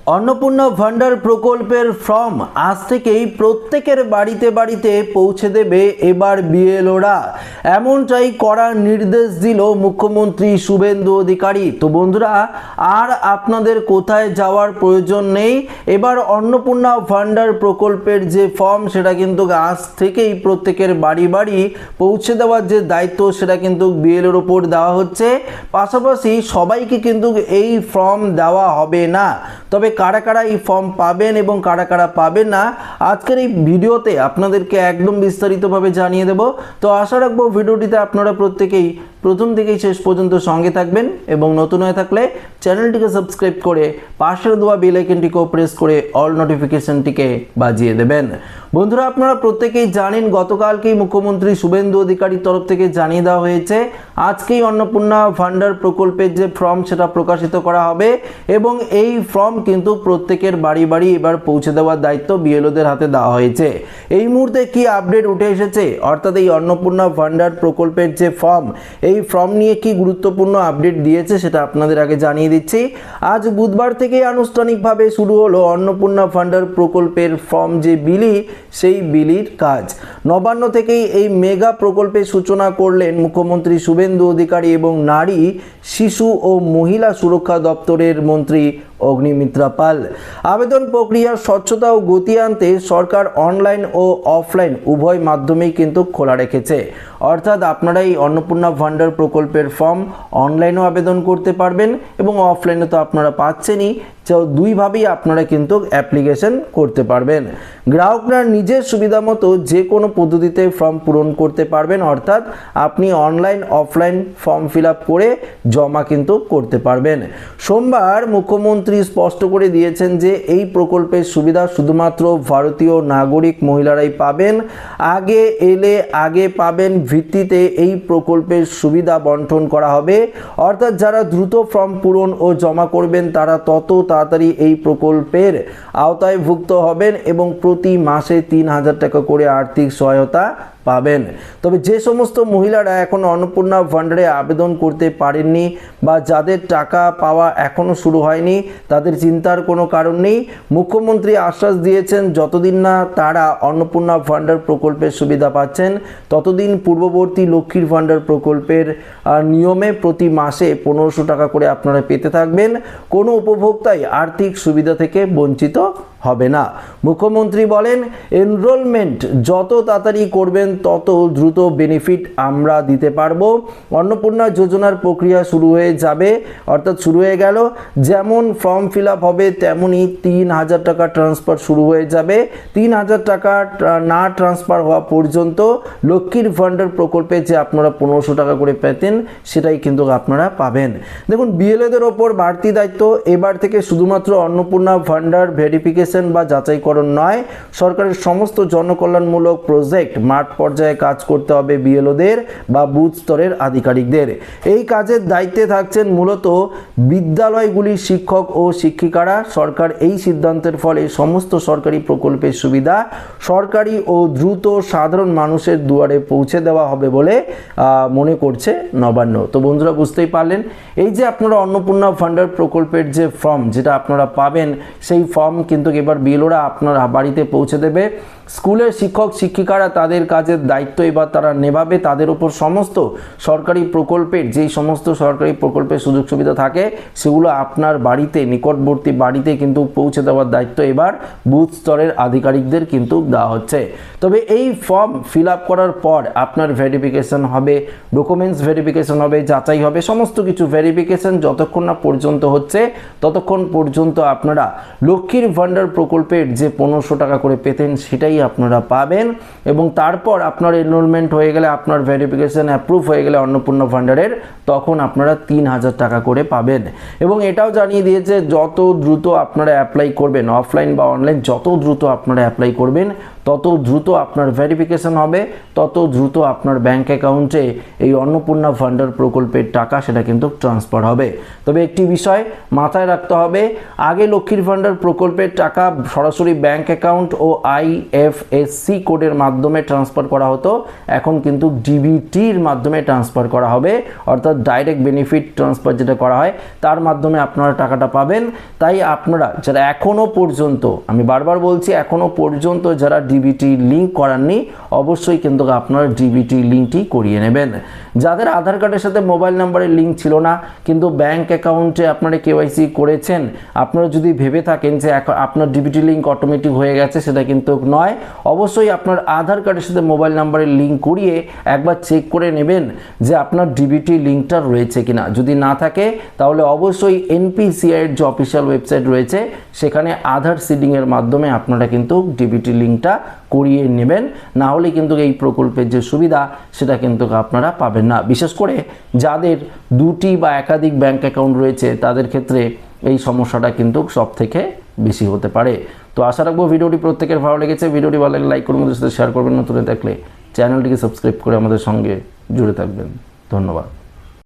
अन्नपूर्णा भांडार प्रकल्पेर फर्म आज থেকেই প্রত্যেকের বাড়িতে বাড়িতে পৌঁছে দেবে এবার বিএলওরা এমনটাই করার নির্দেশ দিল মুখ্যমন্ত্রী শুভেন্দু অধিকারী। তো বন্ধুরা, আর আপনাদের কোথায় যাওয়ার প্রয়োজন নেই। এবার अन्नपूर्णा ভান্ডার প্রকল্পের যে ফর্ম সেটা কিন্তু আজ থেকেই প্রত্যেকের বাড়ি বাড়ি পৌঁছে দেওয়ার যে দায়িত্ব সেটা কিন্তু বিএলওর উপর দেওয়া হচ্ছে। পাশাপাশি সবাইকে কিন্তু এই ফর্ম দেওয়া হবে না, তবে কারা কারা এই ফর্ম পাবেন এবং কারা কারা পাবেন না আজকের এই ভিডিওতে আপনাদেরকে একদম বিস্তারিতভাবে জানিয়ে দেব। তো আশা রাখবো ভিডিওটিতে আপনারা প্রত্যেকেই প্রথম থেকেই শেষ পর্যন্ত সঙ্গে থাকবেন এবং নতুন হয়ে থাকলে চ্যানেলটিকে সাবস্ক্রাইব করে পাশের দেওয়া বেল আইকনটিকে প্রেস করে অল নোটিফিকেশনটিকে বাজিয়ে দেবেন। বন্ধুরা, আপনারা প্রত্যেকেই জানেন গতকালকেই মুখ্যমন্ত্রী শুভেন্দু অধিকারীর তরফ থেকে জানিয়ে দেওয়া হয়েছে আজকেই अन्नपूर्णा ভান্ডার প্রকল্পের যে ফর্ম সেটা প্রকাশিত করা হবে এবং এই ফর্ম কিন্তু প্রত্যেকের বাড়ি বাড়ি এবার পৌঁছে দেওয়ার দায়িত্ব বিএলওদের হাতে দেওয়া হয়েছে। এই মুহূর্তে কি আপডেট উঠে এসেছে, অর্থাৎ এই अन्नपूर्णा ভান্ডার প্রকল্পের যে ফর্ম, এই ফর্ম নিয়ে কি গুরুত্বপূর্ণ আপডেট দিয়েছে সেটা আপনাদের আগে জানিয়ে দিচ্ছি। আজ বুধবার থেকে আনুষ্ঠানিকভাবে শুরু হলো अन्नपूर्णा ভান্ডার প্রকল্পের ফর্ম যে বিলি, সেই বিলির কাজ। নবান্ন থেকেই এই মেগা প্রকল্পের সূচনা করলেন মুখ্যমন্ত্রী শুভেন্দু অধিকারী এবং নারী, শিশু ও মহিলা সুরক্ষা দপ্তরের মন্ত্রী অগ্নিমিত্রা পাল। আবেদন প্রক্রিয়ার স্বচ্ছতা ও গতি আনতে সরকার অনলাইন ও অফলাইন উভয় মাধ্যমেই কিন্তু খোলা রেখেছে। অর্থাৎ আপনারা এই अन्नपूर्णा ভান্ডার প্রকল্পের ফর্ম অনলাইনেও আবেদন করতে পারবেন এবং অফলাইনে তো আপনারা পাচ্ছেনই, দুইভাবেই আপনারা কিন্তু অ্যাপ্লিকেশন করতে পারবেন। গ্রাহকরা নিজের সুবিধা মতো যে কোনো পদ্ধতিতে ফর্ম পূরণ করতে পারবেন, অর্থাৎ আপনি online offline form fill up করে জমা কিন্তু করতে পারবেন। সোমবার মুখ্যমন্ত্রী স্পষ্ট করে দিয়েছেন যে এই প্রকল্পের সুবিধা শুধুমাত্র ভারতীয় নাগরিক মহিলারাই পাবেন। আগে এলে আগে পাবেন ভিত্তিতে এই প্রকল্পের সুবিধা বন্টন করা হবে। অর্থাৎ যারা দ্রুত ফর্ম পূরণ ও জমা করবেন তারা তত তাড়াতাড়ি এই প্রকল্পের আওতায় ভুক্ত হবেন এবং প্রতি মাসে ৩,০০০ টাকা করে আর্থিক সহায়তা পাবেন। তবে যে সমস্ত মহিলারা এখন अन्नपूर्णा ভান্ডারে আবেদন করতে পারেননি বা যাদের টাকা পাওয়া এখনো শুরু হয়নি তাদের চিন্তার কোনো কারণ নেই। মুখ্যমন্ত্রী আশ্বাস দিয়েছেন যতদিন না তারা अन्नपूर्णा ভান্ডার প্রকল্পের সুবিধা পাচ্ছেন ততদিন পূর্ববর্তী লক্ষ্মীর ভান্ডার প্রকল্পের নিয়মে প্রতি মাসে ১৫০০ টাকা করে আপনারা পেতে থাকবেন। কোনো উপভোক্তাই আর্থিক সুবিধা থেকে বঞ্চিত হবে না। মুখ্যমন্ত্রী বলেন, এনরোলমেন্ট যত তাড়াতাড়ি করবেন তত দ্রুত বেনিফিট আমরা দিতে পারবো। अन्नपूर्णा যোজনার প্রক্রিয়া শুরু হয়ে যাবে, অর্থাৎ শুরু হয়ে গেল। যেমন ফর্ম ফিল আপ হবে তেমনই ৩,০০০ টাকা ট্রান্সফার শুরু হয়ে যাবে। ৩,০০০ টাকা না ট্রান্সফার হওয়া পর্যন্ত লক্ষ্মীর ভান্ডার প্রকল্পে যে আপনারা ১৫০০ টাকা করে পেতেন সেটাই কিন্তু আপনারা পাবেন। দেখুন, বিএলওদের ওপর বাড়তি দায়িত্ব। এবার থেকে শুধুমাত্র अन्नपूर्णा ভান্ডার ভেরিফিকেশন বা যাচাইকরণ নয়, সরকারের সমস্ত জনকল্যাণমূলক প্রজেক্ট মাঠ পর্যায়ে কাজ করতে হবে বিএলওদের বা বুথ স্তরের আধিকারিকদের। এই কাজের দায়িত্বে থাকছেন মূলত বিদ্যালয়গুলির শিক্ষক ও শিক্ষিকারা। সরকার এই সিদ্ধান্তের ফলে সমস্ত সরকারি প্রকল্পের সুবিধা সরকারি ও দ্রুত সাধারণ মানুষের দুয়ারে পৌঁছে দেওয়া হবে বলে মনে করছে নবান্ন। তো বন্ধুরা, বুঝতেই পারলেন, এই যে আপনারা अन्नपूर्णा ভান্ডার প্রকল্পের যে ফর্ম যেটা আপনারা পাবেন সেই ফর্ম কিন্তু এবার বিএলওরা আপনার বাড়িতে পৌঁছে দেবে। স্কুলের শিক্ষক শিক্ষিকারা তাদের কাজের দায়িত্ব এবার তারা নেভাবে। তাদের উপর সমস্ত সরকারি প্রকল্পের যেই সমস্ত সরকারি প্রকল্পের সুযোগ সুবিধা থাকে সেগুলো আপনার বাড়িতে নিকটবর্তী বাড়িতে কিন্তু পৌঁছে দেওয়ার দায়িত্ব এবার বুথ স্তরের আধিকারিকদের কিন্তু দেওয়া হচ্ছে। তবে এই ফর্ম ফিল আপ করার পর আপনার ভেরিফিকেশন হবে, ডকুমেন্টস ভেরিফিকেশন হবে, যাচাই হবে, সমস্ত কিছু ভেরিফিকেশন যতক্ষণ না পর্যন্ত হচ্ছে ততক্ষণ পর্যন্ত আপনারা লক্ষ্মীর ভান্ডার প্রকল্পের যে ১৫০০ টাকা করে পেতেন সেটাই আপনারা পাবেন। এবং তারপর আপনার এনরোলমেন্ট হয়ে গেলে, আপনার ভেরিফিকেশন অ্যাপ্রুভ হয়ে গেলে अन्नपूर्णा ভান্ডারের, তখন আপনারা ৩,০০০ টাকা করে পাবেন। এবং এটাও জানিয়ে দিয়েছে যত দ্রুত আপনারা অ্যাপ্লাই করবেন, অফলাইন বা অনলাইন যত দ্রুত আপনারা অ্যাপ্লাই করবেন তত দ্রুত আপনার ভেরিফিকেশন হবে, তত দ্রুত আপনার ব্যাংক অ্যাকাউন্টে এই অন্নপূর্ণা ভান্ডার প্রকল্পের টাকা সেটা কিন্তু ট্রান্সফার হবে। তবে একটি বিষয় মাথায় রাখতে হবে, আগে লক্ষ্মীর ভান্ডার প্রকল্পের টাকা সরাসরি ব্যাংক অ্যাকাউন্ট ও IFSC কোডের মাধ্যমে ট্রান্সফার করা হতো, এখন কিন্তু ডিবিটির মাধ্যমে ট্রান্সফার করা হবে, অর্থাৎ ডাইরেক্ট বেনিফিট ট্রান্সফার যেটা করা হয় তার মাধ্যমে আপনারা টাকাটা পাবেন। তাই আপনারা যারা এখনও পর্যন্ত, আমি বারবার বলছি, এখনও পর্যন্ত যারা ডিবিটি লিঙ্ক করাননি অবশ্যই কিন্তু আপনারা ডিবিটি লিঙ্কটি করিয়ে নেবেন। যাদের আধার কার্ডের সাথে মোবাইল নাম্বারের লিঙ্ক ছিল না কিন্তু ব্যাংক অ্যাকাউন্টে আপনারা KYC করেছেন, আপনারা যদি ভেবে থাকেন যে আপনার ডিবিটি লিঙ্ক অটোমেটিক হয়ে গেছে, সেটা কিন্তু নয়। অবশ্যই আপনার আধার কার্ডের সাথে মোবাইল নাম্বারের লিঙ্ক করিয়ে একবার চেক করে নেবেন যে আপনার ডিবিটি লিঙ্কটা রয়েছে কিনা। যদি না থাকে তাহলে অবশ্যই NPCI এর যে অফিসিয়াল ওয়েবসাইট রয়েছে সেখানে আধার সিডিংয়ের মাধ্যমে আপনারা কিন্তু ডিবিটি লিঙ্কটা করিয়ে নেবেন, না হলে কিন্তু এই প্রকল্পের যে সুবিধা সেটা কিন্তু আপনারা পাবেন না। বিশেষ করে যাদের দুটি বা একাধিক ব্যাংক অ্যাকাউন্ট রয়েছে তাদের ক্ষেত্রে এই সমস্যাটা কিন্তু সব থেকে বেশি হতে পারে। তো আশা রাখবো ভিডিওটি প্রত্যেকের ভালো লেগেছে। ভিডিওটি ভালো লাগলে লাইক করুন, আমাদের সাথে শেয়ার করবেন, নতুন দেখলে চ্যানেলটিকে সাবস্ক্রাইব করে আমাদের সঙ্গে জুড়ে থাকবেন। ধন্যবাদ।